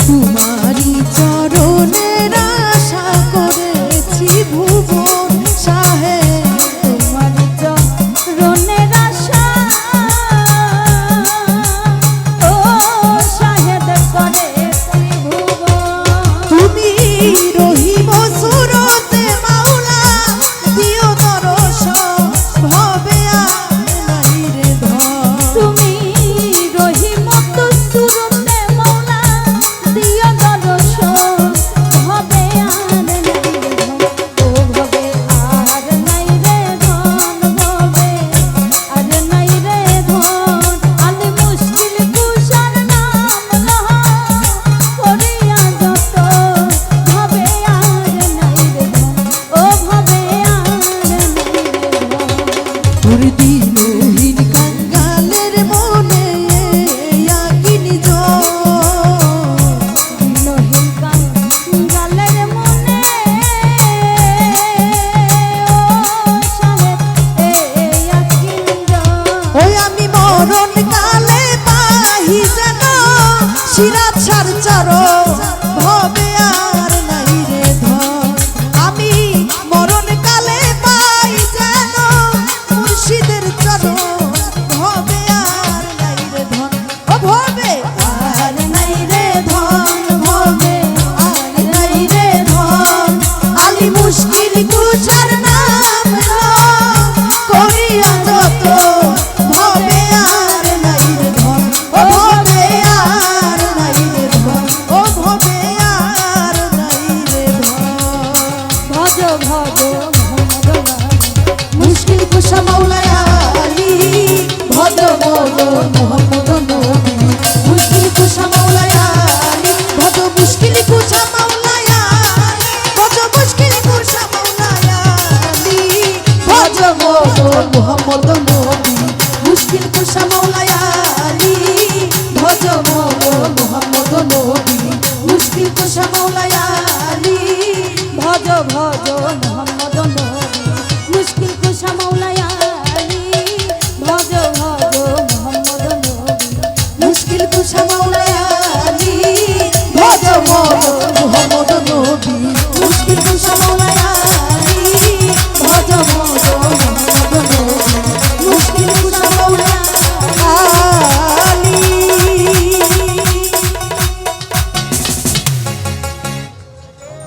তোমারি চরণের আশা করেছি ভুবন সাহে তোমারি চরণের আশা ও শাহেদ করেছি ভুবন। তুমি রহিম সুরতে মাওলা দিও দর্শন ভবে আর নাই রে ধন তুমি রহিমত সুরতে মাওলা দিও দর্শন হবে আর নাই রে ধন ও ভবে আর নাই রে ধন ভবে আর নাই রে ধন আলি মুশকিল কুশার নাম লহ করিয়া যত ভবে আর নাই রে ধন ও ভবে আর নাই রে ধন। তোর দিনহীন কাঙ্গালের মনে আকিনি দিনহীন কাঙ্গালের মনে ও শাহেদ এই আকিন্দ ওই আমি মরণ কালে পাহি যেন সিরাত সার চরণ ভবে আর নাই রে ধন আমি মরণ কালে পাই যেন মুর্শিদের চরণ ভবে আর নাই রে ধন ও ভবে আর নাই রে ধন ভবে আর নাই রে ধন আলি মুশকিল কুছার নাম করিয়া যত ভবে আর নাই রে ধন ও ভবে আর নাই রে ধন ও ভবে আর নাই রে ধন ভজ ভজ মুশকিল কুশা মাওলায়া আলী ভজ ভজ মোহাম্মদ নবী মুশকিল কুশা মাওলায়া আলী ভজ মুশকিল কুশা মাওলায়া আলী ভজ মুশকিল কুশা মাওলায়া আলী ভজ ভজ মোহাম্মদ নবী মুশকিল কুশা মাওলায়া আলী ভজ ভজ মোহাম্মদ নবী মুশকিল কুশা মাওলায়া আলী ভজ ভজ মোহাম্মদ নবী মুশকিল কুশা মাওলায়া আলী ভজ ভজ মোহাম্মদ নবী মুশকিল কুশা মাওলায়া আলী ভজ ভজ